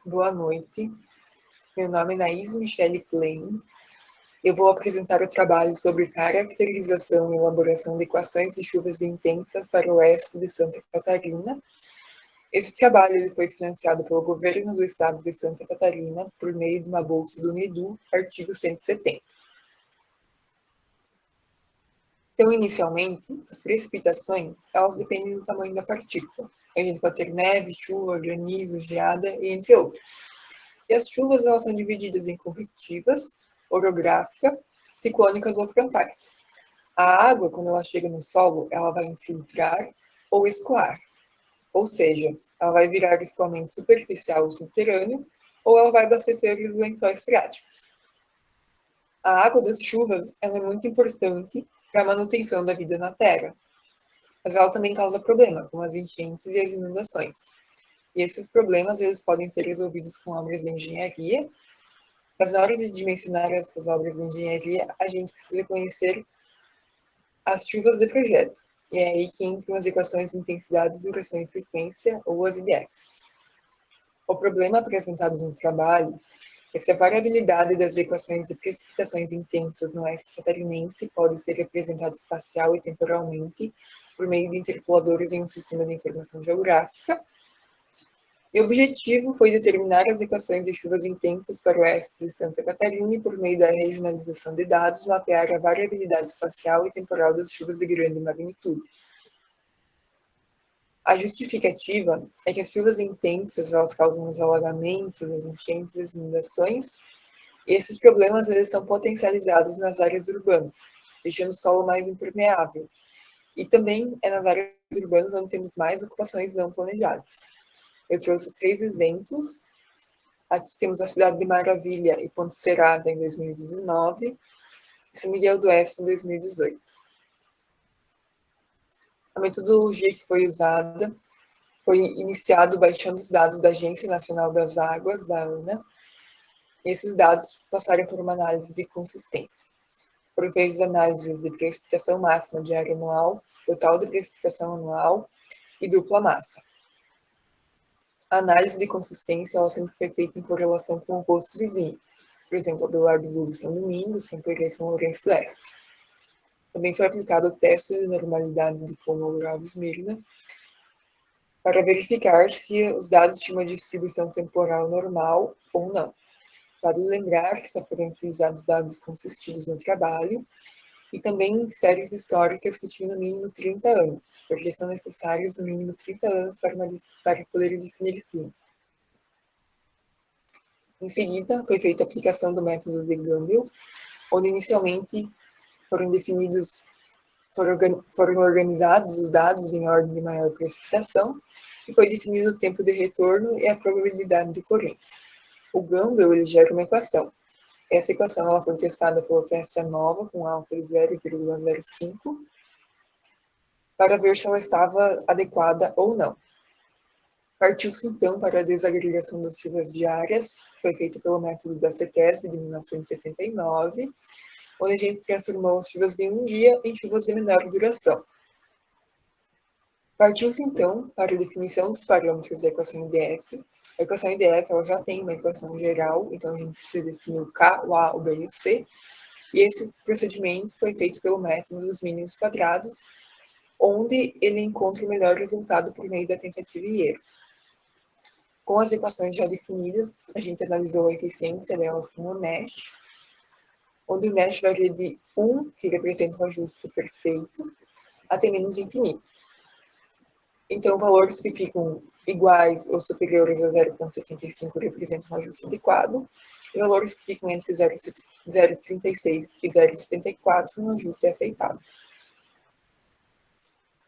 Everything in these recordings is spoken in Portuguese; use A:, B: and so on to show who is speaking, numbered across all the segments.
A: Boa noite, meu nome é Naís Michele Klein. Eu vou apresentar o trabalho sobre caracterização e elaboração de equações de chuvas intensas para o oeste de Santa Catarina. Esse trabalho ele foi financiado pelo governo do estado de Santa Catarina por meio de uma bolsa do NEDU, artigo 170. Então, inicialmente, as precipitações, elas dependem do tamanho da partícula. A gente pode ter neve, chuva, granizo, geada e entre outros. E as chuvas elas são divididas em convectivas, orográfica, ciclônicas ou frontais. A água, quando ela chega no solo, ela vai infiltrar ou escoar. Ou seja, ela vai virar escoamento superficial ou subterrâneo, ou ela vai abastecer os lençóis freáticos. A água das chuvas ela é muito importante para a manutenção da vida na Terra, mas ela também causa problema, como as enchentes e as inundações. E esses problemas eles podem ser resolvidos com obras de engenharia, mas na hora de dimensionar essas obras de engenharia, a gente precisa conhecer as chuvas de projeto. E é aí que entram as equações de intensidade, duração e frequência, ou as IDFs. O problema apresentado no trabalho é que a variabilidade das equações de precipitações intensas no oeste catarinense pode ser representada espacial e temporalmente por meio de interpoladores em um sistema de informação geográfica. E o objetivo foi determinar as equações de chuvas intensas para o oeste de Santa Catarina e, por meio da regionalização de dados, mapear a variabilidade espacial e temporal das chuvas de grande magnitude. A justificativa é que as chuvas intensas elas causam os alagamentos, as enchentes e as inundações, e esses problemas eles são potencializados nas áreas urbanas, deixando o solo mais impermeável. E também é nas áreas urbanas onde temos mais ocupações não planejadas. Eu trouxe 3 exemplos. Aqui temos a cidade de Maravilha e Ponte Serrada em 2019 e São Miguel do Oeste em 2018. A metodologia que foi usada foi iniciado baixando os dados da Agência Nacional das Águas, da ANA, e esses dados passaram por uma análise de consistência. Foram feitas análises de precipitação máxima diária anual, total de precipitação anual e dupla massa. A análise de consistência ela sempre foi feita em correlação com o posto vizinho, por exemplo, Abelardo Luz e São Domingos, Campeira e São Lourenço do Oeste. Também foi aplicado o teste de normalidade de Kolmogorov-Smirnov para verificar se os dados tinham uma distribuição temporal normal ou não. Vale lembrar que só foram utilizados dados consistidos no trabalho e também séries históricas que tinham no mínimo 30 anos, porque são necessários no mínimo 30 anos para poder definir fim. Em seguida, foi feita a aplicação do método de Gumbel, onde inicialmente foram organizados os dados em ordem de maior precipitação e foi definido o tempo de retorno e a probabilidade de ocorrência. O Gumbel ele gera uma equação. Essa equação ela foi testada pelo teste ANOVA com alfa de 0,05 para ver se ela estava adequada ou não. Partiu-se então para a desagregação das chuvas diárias, foi feita pelo método da CETESB de 1979, onde a gente transformou as chuvas de um dia em chuvas de menor duração. Partiu-se então para a definição dos parâmetros da equação IDF. A equação IDF ela já tem uma equação geral, então a gente precisa definir o K, o A, o B e o C, e esse procedimento foi feito pelo método dos mínimos quadrados, onde ele encontra o melhor resultado por meio da tentativa e erro. Com as equações já definidas, a gente analisou a eficiência delas com o Nash, onde o Nash varia de 1, que representa um ajuste perfeito, até menos infinito. Então, valores que ficam iguais ou superiores a 0,75 representam um ajuste adequado, e valores que ficam entre 0,36 e 0,74 um ajuste aceitável.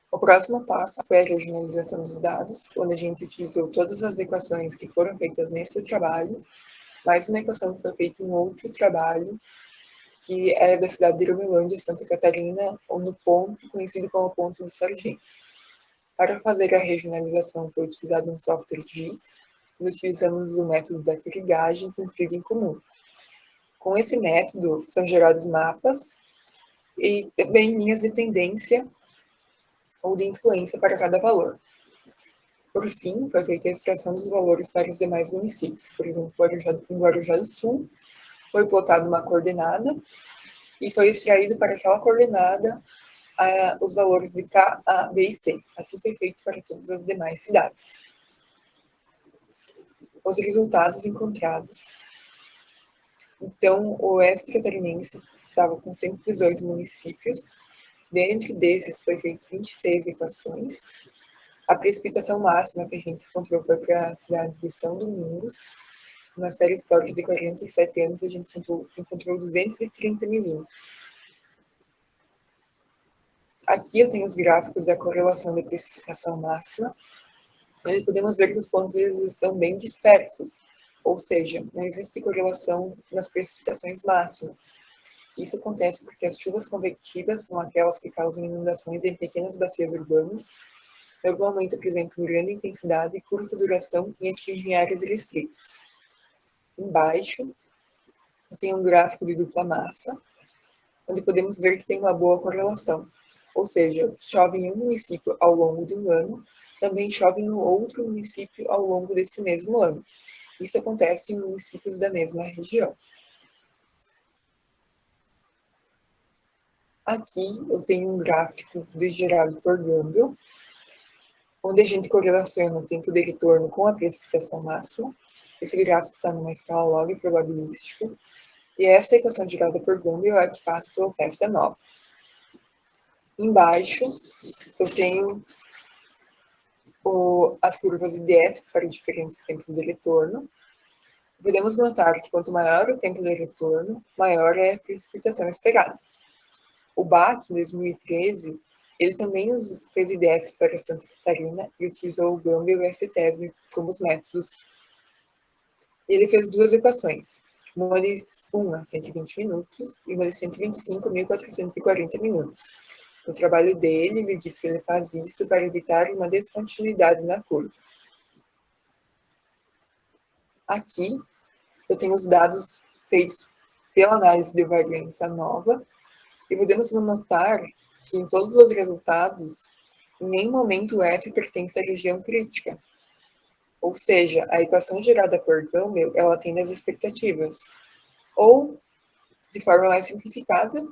A: O próximo passo foi a regionalização dos dados, onde a gente utilizou todas as equações que foram feitas nesse trabalho, mais uma equação que foi feita em outro trabalho, que é da cidade de Uberlândia, Santa Catarina, ou no ponto conhecido como ponto do Sargento. Para fazer a regionalização foi utilizado um software GIS, e utilizamos o método da irrigagem cumprido em comum. Com esse método são gerados mapas e também linhas de tendência ou de influência para cada valor. Por fim, foi feita a extração dos valores para os demais municípios. Por exemplo, em Guarujá do Sul, foi plotada uma coordenada e foi extraído para aquela coordenada os valores de K, A, B e C. Assim foi feito para todas as demais cidades. Os resultados encontrados. Então, o oeste catarinense estava com 118 municípios. Dentro desses, foi feito 26 equações. A precipitação máxima que a gente encontrou foi para a cidade de São Domingos. Na série histórica de 47 anos, a gente encontrou 230 milímetros. Aqui eu tenho os gráficos da correlação da precipitação máxima. Onde podemos ver que os pontos eles estão bem dispersos, ou seja, não existe correlação nas precipitações máximas. Isso acontece porque as chuvas convectivas são aquelas que causam inundações em pequenas bacias urbanas, normalmente apresentam grande intensidade e curta duração e atingem áreas restritas. Embaixo, eu tenho um gráfico de dupla massa, onde podemos ver que tem uma boa correlação, ou seja, chove em um município ao longo de um ano, também chove no outro município ao longo deste mesmo ano. Isso acontece em municípios da mesma região. Aqui eu tenho um gráfico gerado por Gumbel, onde a gente correlaciona o tempo de retorno com a precipitação máxima. Esse gráfico está numa escala log probabilística, e esta equação gerada por Gumbel é a que passa pelo teste ANOVA. Embaixo eu tenho as curvas IDFs para diferentes tempos de retorno. Podemos notar que quanto maior o tempo de retorno, maior é a precipitação esperada. O BAC, em 2013, ele também fez IDFs para Santa Catarina e utilizou o Gumbel e o STESB como os métodos. Ele fez duas equações, uma de 1 a 120 minutos e uma de 125 a 1440 minutos. No trabalho dele, ele diz que ele faz isso para evitar uma descontinuidade na curva. Aqui, eu tenho os dados feitos pela análise de variância nova, e podemos notar que em todos os resultados, em nenhum momento o F pertence à região crítica. Ou seja, a equação gerada por Gumbel, ela atende às expectativas. Ou, de forma mais simplificada,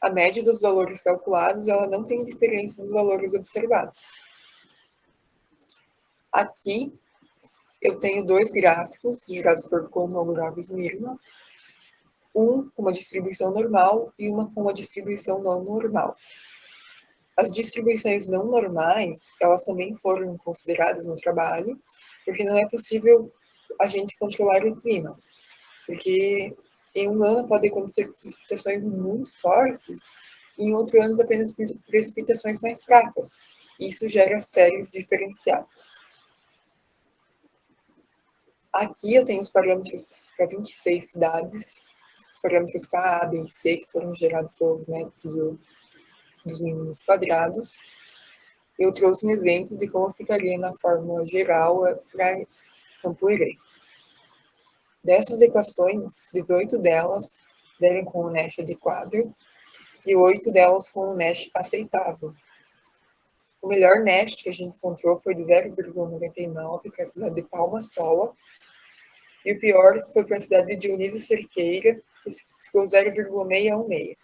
A: a média dos valores calculados, ela não tem diferença dos valores observados. Aqui, eu tenho dois gráficos gerados por Kolmogorov e Smirnov, um com uma distribuição normal e uma com uma distribuição não normal. As distribuições não normais, elas também foram consideradas no trabalho, porque não é possível a gente controlar o clima, porque em um ano pode acontecer precipitações muito fortes, e em outro ano apenas precipitações mais fracas. Isso gera séries diferenciadas. Aqui eu tenho os parâmetros para 26 cidades, os parâmetros K, A, B e C, que foram gerados pelos métodos dos mínimos quadrados. Eu trouxe um exemplo de como ficaria na fórmula geral para Campo Herê. Dessas equações, 18 delas deram com o Nash adequado e 8 delas com o Nash aceitável. O melhor Nash que a gente encontrou foi de 0,99 para a cidade de Palma Sola, e o pior foi para a cidade de Dionísio Cerqueira, que ficou 0,616.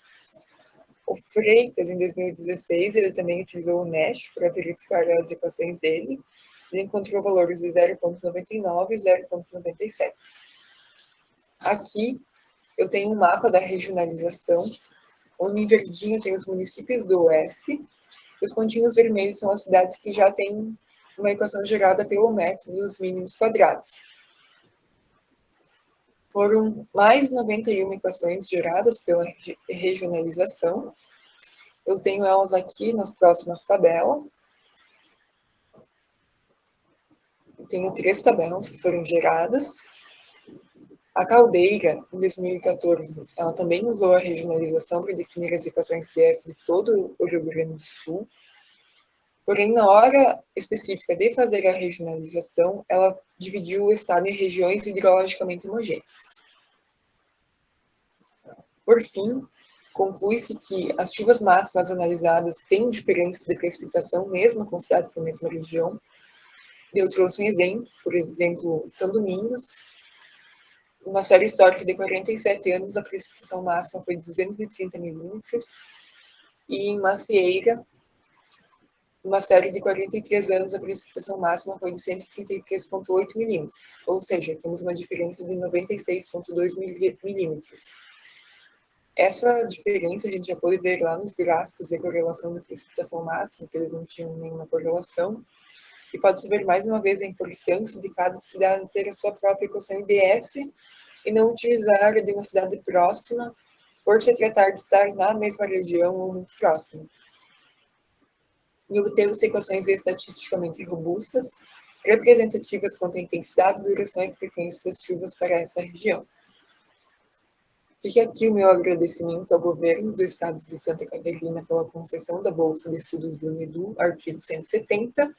A: O Freitas, em 2016, ele também utilizou o Nash para verificar as equações dele. Ele encontrou valores de 0,99 e 0,97. Aqui, eu tenho um mapa da regionalização, onde em verdinho tem os municípios do oeste, e os pontinhos vermelhos são as cidades que já têm uma equação gerada pelo método dos mínimos quadrados. Foram mais 91 equações geradas pela regionalização. Eu tenho elas aqui nas próximas tabelas. Eu tenho 3 tabelas que foram geradas. A Caldeira, em 2014, ela também usou a regionalização para definir as equações DF de todo o Rio Grande do Sul. Porém, na hora específica de fazer a regionalização, ela dividiu o estado em regiões hidrologicamente homogêneas. Por fim, conclui-se que as chuvas máximas analisadas têm diferença de precipitação, mesmo com cidades da mesma região. Eu trouxe um exemplo, por exemplo, São Domingos, uma série histórica de 47 anos, a precipitação máxima foi de 230 milímetros, e em Macieira, uma série de 43 anos, a precipitação máxima foi de 133,8 milímetros, ou seja, temos uma diferença de 96,2 milímetros. Essa diferença a gente já pode ver lá nos gráficos de correlação da precipitação máxima, que eles não tinham nenhuma correlação, e pode-se ver mais uma vez a importância de cada cidade ter a sua própria equação IDF e não utilizar a de uma cidade próxima, por se tratar de estar na mesma região ou muito próximo. E obteve-se equações estatisticamente robustas, representativas quanto à intensidade, duração e frequência das chuvas para essa região. Fica aqui o meu agradecimento ao governo do estado de Santa Catarina pela concessão da Bolsa de Estudos do UNEDU, artigo 170,